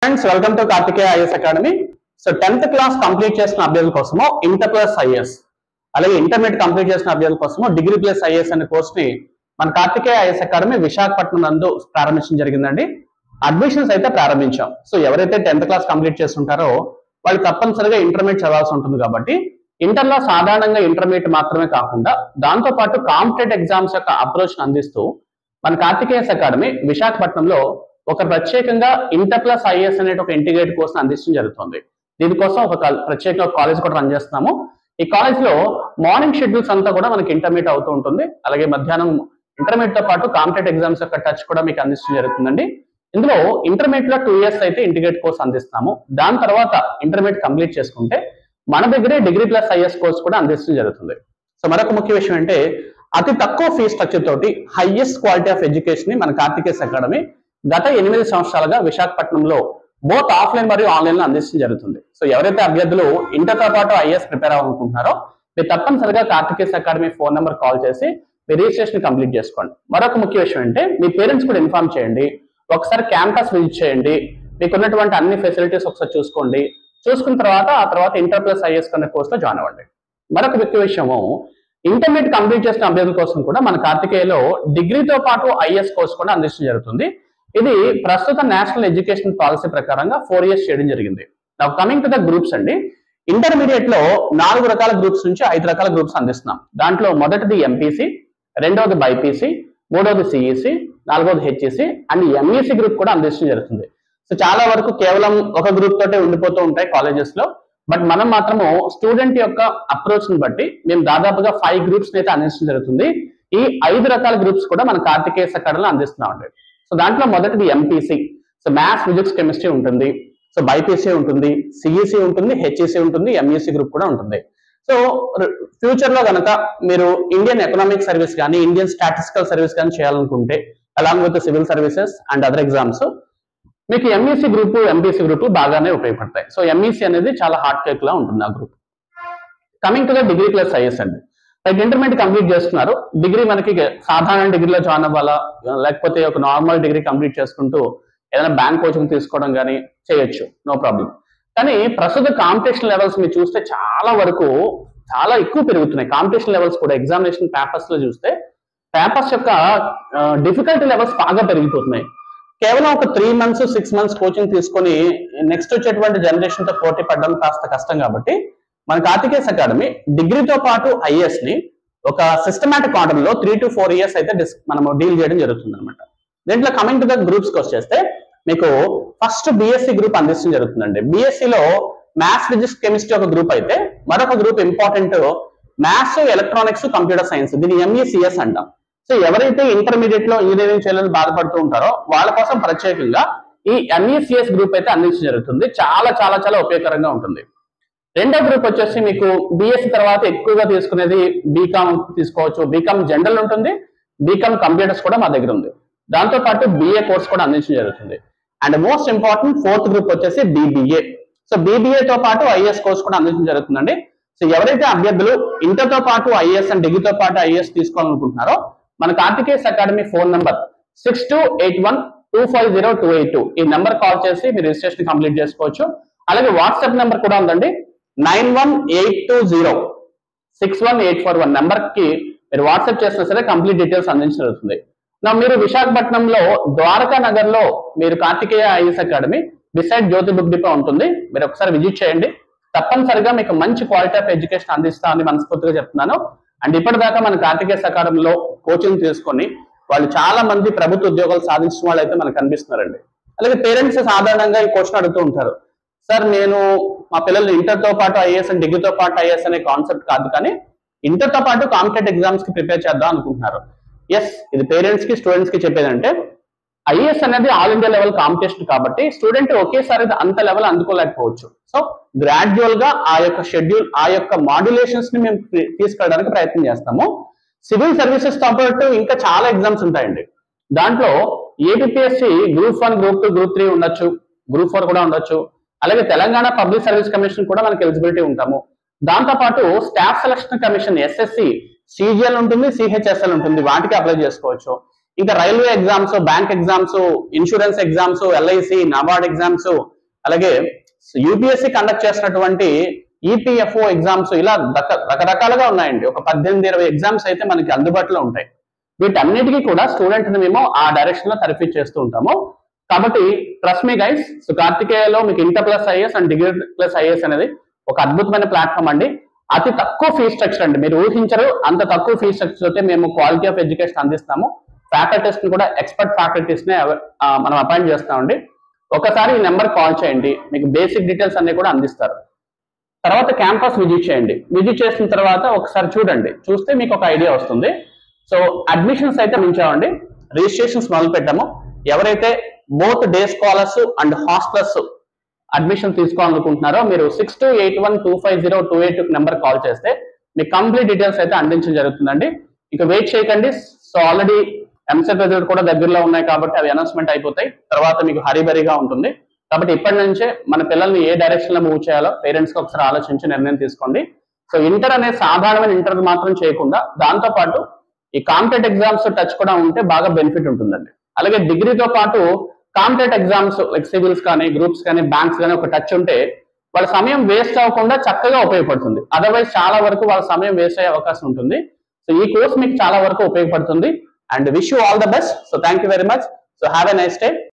Friends welcome to Karthikeya IAS academy. So 10th class complete చేసిన అభ్యర్థుల కోసము ఇంటర్ ప్లస్ ఐఎస్ అలాగే ఇంటర్మీడియట్ కంప్లీట్ చేసిన అభ్యర్థుల కోసము డిగ్రీ ప్లస్ ఐఎస్ అనే కోర్స్ ని మన కార్తికేయ ఐఎస్ అకాడమీ విశాఖపట్నం నందు ప్రారంభించడం జరిగిందండి. అడ్మిషన్స్ అయితే ప్రారంభించాం. సో ఎవరైతే 10th క్లాస్ కంప్లీట్ చేస్తుంటారో వాళ్ళు తప్పనిసరిగా ఇంటర్మీడియట్ చదవాల్సి ఉంటుంది కాబట్టి ఇంటర్లో సాధారణంగా ఇంటర్మీడియట్ మాత్రమే కాకుండా దాంతో పాటు కాంపిటేటివ్ ఎగ్జామ్స్ యొక్క అప్రోచ్ అందిస్తూ మన కార్తికేయ అకాడమీ విశాఖపట్నంలో ఒక ప్రత్యేకంగా ఇంటర్ ప్లస్ ఐఎస్ అనే ఒక ఇంటిగ్రేటెడ్ కోర్స్ అందించడం జరుగుతుంది. దీనికోసం ఒక ప్రత్యేక కాలేజ్ కూడా రన్ చేస్తున్నాము. ఈ కాలేజ్ లో మార్నింగ్ షెడ్యూల్స్ అంతా కూడా మనకి ఇంటర్మీడియట్ అవుతూ ఉంటుంది. అలాగే మధ్యాహ్నం ఇంటర్మీడియట్ తో పాటు కాంపిటేటివ్ ఎగ్జామ్స్ యొక్క టచ్ కూడా మీకు అందించడం జరుగుతుందండి. ఇందులో ఇంటర్మీడియట్ లో 2 years అయితే ఇంటిగ్రేట్ కోర్స్ అందిస్తాము. దాని తర్వాత ఇంటర్మీడియట్ కంప్లీట్ చేసుకుంటే మన దగ్గరే డిగ్రీ ప్లస్ ఐఎస్ కోర్స్ కూడా అందించడం జరుగుతుంది. సో మరొక ముఖ్య విషయం అంటే అతి తక్కువ ఫీజు స్ట్రక్చర్ తోటి హైయెస్ట్ క్వాలిటీ ఆఫ్ ఎడ్యుకేషన్ ని మన కార్తికేయ అకాడమీ గత 8 సంవత్సరాలుగా విశాఖపట్నంలో బోత్ ఆఫ్లైన్ మరియు ఆన్లైన్ లో అందించడం జరుగుతుంది. సో ఎవరైతే అభ్యర్థులు ఇంటర్తో పాటు ఐఎస్ ప్రిపేర్ అవ్వాలనుకుంటున్నారో మీరు తప్పనిసరిగా Karthikeya academy phone number call చేసి మీ రిజిస్ట్రేషన్ కంప్లీట్ చేసుకోండి. మరొక ముఖ్య విషయం అంటే మీ పేరెంట్స్ కూడా ఇన్ఫార్మ్ చేయండి. ఒకసారి క్యాంపస్ విజిట్ చేయండి. మీకు ఉన్నటువంటి అన్ని ఫెసిలిటీస్ ఒకసారి చూసుకోండి. చూసుకున్న తర్వాత ఇంటర్ ప్లస్ ఐఎస్ అనే కోర్స్ లో జాయిన్ అవ్వండి. మరొక ముఖ్య విషయము ఇంటర్మీడియట్ కంప్లీట్ చేసిన అభ్యర్థుల కోసం కూడా మన కార్తికేయలో డిగ్రీతో పాటు ఐఎస్ కోర్స్ కూడా అందించడం జరుగుతుంది. ఇది ప్రస్తుత నేషనల్ ఎడ్యుకేషన్ పాలసీ ప్రకారంగా 4 years చేయడం జరిగింది. కమింగ్ టు ద గ్రూప్స్ అండి, ఇంటర్మీడియట్ లో 4 రకాల గ్రూప్స్ నుంచి 5 రకాల గ్రూప్స్ అందిస్తున్నాం. దాంట్లో మొదటిది ఎంపీసీ, రెండవది బైపీసీ, మూడవది సిఈసి, నాలుగవది హెచ్ఈసి అండ్ ఎంఈసి గ్రూప్ కూడా అందించడం జరుగుతుంది. సో చాలా వరకు కేవలం ఒక గ్రూప్ తోటే ఉండిపోతూ ఉంటాయి కాలేజెస్ లో. బట్ మనం మాత్రము స్టూడెంట్ యొక్క అప్రోచ్ ని బట్టి మేము దాదాపుగా 5 గ్రూప్స్ అయితే అందించడం జరుగుతుంది. ఈ 5 రకాల గ్రూప్స్ కూడా మన కార్తికేయ అకాడమీలో అందిస్తున్నాం అండి. సో దాంట్లో మొదటిది MPC. So maths, physics, chemistry ఉంటుంది. సో బైపీసీ ఉంటుంది, సిఈసి ఉంటుంది, హెచ్ఈసి ఉంటుంది, ఎంఈసి గ్రూప్ కూడా ఉంటుంది. సో ఫ్యూచర్ లో కనుక మీరు ఇండియన్ ఎకనామిక్ సర్వీస్ కానీ ఇండియన్ స్టాటిస్టికల్ సర్వీస్ కానీ చేయాలనుకుంటే along with civil services and other exams మీకు ఎంఈసి గ్రూప్, ఎంపీసీ గ్రూప్ బాగానే ఉపయోగపడతాయి. సో ఎంఈసి అనేది చాలా హార్డ్ కేక్ లా ఉంటుంది ఆ group. Coming to the degree plus is అండి, లైక్ ఇంటర్మీడియట్ కంప్లీట్ చేస్తున్నారు, డిగ్రీ మనకి సాధారణ డిగ్రీలో జాయిన్ అవ్వాలా లేకపోతే ఒక నార్మల్ డిగ్రీ కంప్లీట్ చేసుకుంటూ ఏదైనా బ్యాంక్ కోచింగ్ తీసుకోవడం కానీ చేయొచ్చు, నో ప్రాబ్లం. కానీ ప్రస్తుత కాంపిటీషన్ లెవెల్స్ మీరు చూస్తే చాలా ఎక్కువ పెరుగుతున్నాయి. కాంపిటీషన్ లెవెల్స్ కూడా ఎగ్జామినేషన్ పేపర్స్ లో చూస్తే పేపర్స్ యొక్క డిఫికల్టీ లెవెల్స్ బాగా పెరిగిపోతున్నాయి. కేవలం ఒక 3 months 6 months కోచింగ్ తీసుకొని నెక్స్ట్ వచ్చేటువంటి జనరేషన్ తో పోటీ పడడం కాస్త కష్టం కాబట్టి మన కార్తికేయ అకాడమీ డిగ్రీతో పాటు ఐఎస్ ని ఒక సిస్టమాటిక్ ఆర్డర్ లో 3 to 4 years అయితే మనము డీల్ చేయడం జరుగుతుంది అనమాట. దీంట్లో కమింగ్ టు ద గ్రూప్స్ కి వచ్చేస్తే మీకు ఫస్ట్ బిఎస్సి గ్రూప్ అందించడం జరుగుతుందండి. బిఎస్సిలో మ్యాథ్స్, ఫిజిక్స్, కెమిస్ట్రీ ఒక గ్రూప్ అయితే మరొక group important maths, electronics, computer science, దీన్ని ఎంఈసిఎస్ అంటాం. సో ఎవరైతే ఇంటర్మీడియట్ లో ఇంజనీరింగ్ చేయాలని బాధపడుతూ ఉంటారో వాళ్ళ కోసం ప్రత్యేకంగా ఈ ఎంఈసిఎస్ గ్రూప్ అయితే అందించడం జరుగుతుంది. చాలా చాలా చాలా ఉపయోగకరంగా ఉంటుంది. రెండో గ్రూప్ వచ్చేసి మీకు బిఎస్సి తర్వాత ఎక్కువగా తీసుకునేది బీకామ్ తీసుకోవచ్చు. బీకామ్ జనరల్ ఉంటుంది, బీకామ్ కంప్యూటర్స్ కూడా మా దగ్గర ఉంది. దాంతో పాటు బిఏ కోర్స్ కూడా అందించడం జరుగుతుంది. And most important 4th group వచ్చేసి బీబీఏ. సో బీబీఏతో పాటు ఐఎస్ కోర్స్ కూడా అందించడం జరుగుతుందండి. సో ఎవరైతే అభ్యర్థులు ఇంటర్తో పాటు ఐఎస్ అండ్ డిగ్రీతో పాటు ఐఎస్ తీసుకోవాలనుకుంటున్నారో మన కార్తికేయ అకాడమీ ఫోన్ నంబర్ 6281250282 ఈ నెంబర్ కాల్ చేసి మీరు రిజిస్ట్రేషన్ కంప్లీట్ చేసుకోవచ్చు. అలాగే వాట్సాప్ నెంబర్ కూడా ఉందండి, 9182061841 నెంబర్ కి మీరు వాట్సాప్ చేసినా సరే కంప్లీట్ డీటెయిల్స్ అందించడం జరుగుతుంది. మీరు విశాఖపట్నంలో ద్వారకా నగర్ లో మీరు Karthikeya IAS academy beside Jyothi book depot ఉంటుంది. మీరు ఒకసారి విజిట్ చేయండి. తప్పనిసరిగా మీకు మంచి క్వాలిటీ ఆఫ్ ఎడ్యుకేషన్ అందిస్తామని మనస్ఫూర్తిగా చెప్తున్నాను. అండ్ ఇప్పటిదాకా మన కార్తికేయ అకాడమీలో కోచింగ్ తీసుకొని వాళ్ళు చాలా మంది ప్రభుత్వ ఉద్యోగాలు సాధించిన వాళ్ళు అయితే మనకు కనిపిస్తున్నారండి. అలాగే పేరెంట్స్ సాధారణంగా ఈ క్వశ్చన్ అడుగుతూ ఉంటారు, సార్ నేను మా పిల్లలు ఇంటర్తో పాటు ఐఏఎస్ అండ్ డిగ్రీతో పాటు ఐఏఎస్ అనే కాన్సెప్ట్ కాదు కానీ ఇంటర్తో పాటు కాంపిటేటివ్ ఎగ్జామ్స్ కి ప్రిపేర్ చేద్దాం అనుకుంటున్నారు. ఎస్, ఇది పేరెంట్స్ కి స్టూడెంట్స్ కి చెప్పేదంటే ఐఏఎస్ అనేది ఆల్ ఇండియా లెవెల్ కాంపిటీషన్ కాబట్టి స్టూడెంట్ ఒకేసారి అంత లెవెల్ అందుకోలేకపోవచ్చు. సో గ్రాడ్యువల్ గా ఆ యొక్క షెడ్యూల్, ఆ యొక్క మాడ్యులేషన్స్ ని మేము తీసుకెళ్ళడానికి ప్రయత్నం చేస్తాము. సివిల్ సర్వీసెస్ తో పాటు ఇంకా చాలా ఎగ్జామ్స్ ఉంటాయండి. దాంట్లో ఏపీఎస్సి గ్రూప్ 1, గ్రూప్ 2, గ్రూప్ 3 ఉండొచ్చు, గ్రూప్ 4 కూడా ఉండొచ్చు. అలాగే తెలంగాణ పబ్లిక్ సర్వీస్ కమిషన్ కూడా మనకి ఎలిజిబిలిటీ ఉంటాము. దాంతో పాటు staff selection commission SSC, CGL ఉంటుంది, సిహెచ్ఎస్ఎల్ ఉంటుంది, వాటికి అప్లై చేసుకోవచ్చు. ఇంకా railway exams, bank exams, insurance exams, LIC, NABARD exams, అలాగే యూపీఎస్సీ కండక్ట్ చేసినటువంటి ఈపీఎఫ్ఓ ఎగ్జామ్స్, ఇలా రకరకాలుగా ఉన్నాయండి. ఒక 18-20 ఎగ్జామ్స్ అయితే మనకి అందుబాటులో ఉంటాయి. వీటన్నిటికీ కూడా స్టూడెంట్ ని మేము ఆ డైరెక్షన్ లో తరఫీ చేస్తూ ఉంటాము. కాబట్టి ట్రస్ట్ మీ గైస్, సో కార్తికేయలో మీకు inter plus IAS and degree plus IAS అనేది ఒక అద్భుతమైన ప్లాట్ఫామ్ అండి. అతి తక్కువ ఫీజ్ స్ట్రక్చర్ అండి, మీరు ఊహించరు అంత తక్కువ ఫీజ్ స్ట్రక్చర్ అయితే మేము క్వాలిటీ ఆఫ్ ఎడ్యుకేషన్ అందిస్తాము. ఫ్యాకల్టీస్ ని కూడా ఎక్స్పర్ట్ ఫ్యాకల్టీస్ నే మనం అపాయింట్ చేస్తామండి. ఒకసారి ఈ నెంబర్ కాల్ చేయండి, మీకు బేసిక్ డీటెయిల్స్ అన్ని కూడా అందిస్తారు. తర్వాత క్యాంపస్ విజిట్ చేయండి. విజిట్ చేసిన తర్వాత ఒకసారి చూడండి, చూస్తే మీకు ఒక ఐడియా వస్తుంది. సో అడ్మిషన్స్ అయితే ఉంచామండి, రిజిస్ట్రేషన్స్ మొదలు పెట్టాము. ఎవరైతే both day scholars and hostellers admission తీసుకోవాలనుకుంటున్నారో మీరు 6281250282 నెంబర్ కాల్ చేస్తే మీకు కంప్లీట్ డీటెయిల్స్ అయితే అందించడం జరుగుతుందండి. ఇక వెయిట్ చేయకండి. సో ఆల్రెడీ ఎంసెట్ రిజల్ట్ కూడా దగ్గరలో ఉన్నాయి కాబట్టి అవి అనౌన్స్మెంట్ అయిపోతాయి. తర్వాత మీకు హరీబరీగా ఉంటుంది. కాబట్టి ఇప్పటి నుంచే మన పిల్లల్ని ఏ డైరెక్షన్ లో మూవ్ చేయాలో పేరెంట్స్ కి ఒకసారి ఆలోచించి నిర్ణయం తీసుకోండి. సో ఇంటర్ అనే సాధారణమైన ఇంటర్ మాత్రం చేయకుండా దాంతో పాటు ఈ కాంపిటేటివ్ ఎగ్జామ్స్ టచ్ కూడా ఉంటే బాగా బెనిఫిట్ ఉంటుందండి. అలాగే డిగ్రీతో పాటు కాంపిటేటివ్ ఎగ్జామ్స్ లైక్ సివిల్స్ కానీ, గ్రూప్స్ కానీ, బ్యాంక్స్ కానీ ఒక టచ్ ఉంటే వాళ్ళ సమయం వేస్ట్ అవ్వకుండా చక్కగా ఉపయోగపడుతుంది. అదర్వైజ్ చాలా వరకు వాళ్ళ సమయం వేస్ట్ అయ్యే అవకాశం ఉంటుంది. సో ఈ కోర్స్ మీకు చాలా వరకు ఉపయోగపడుతుంది. And wish you all the best. So thank you very much. So have a nice day.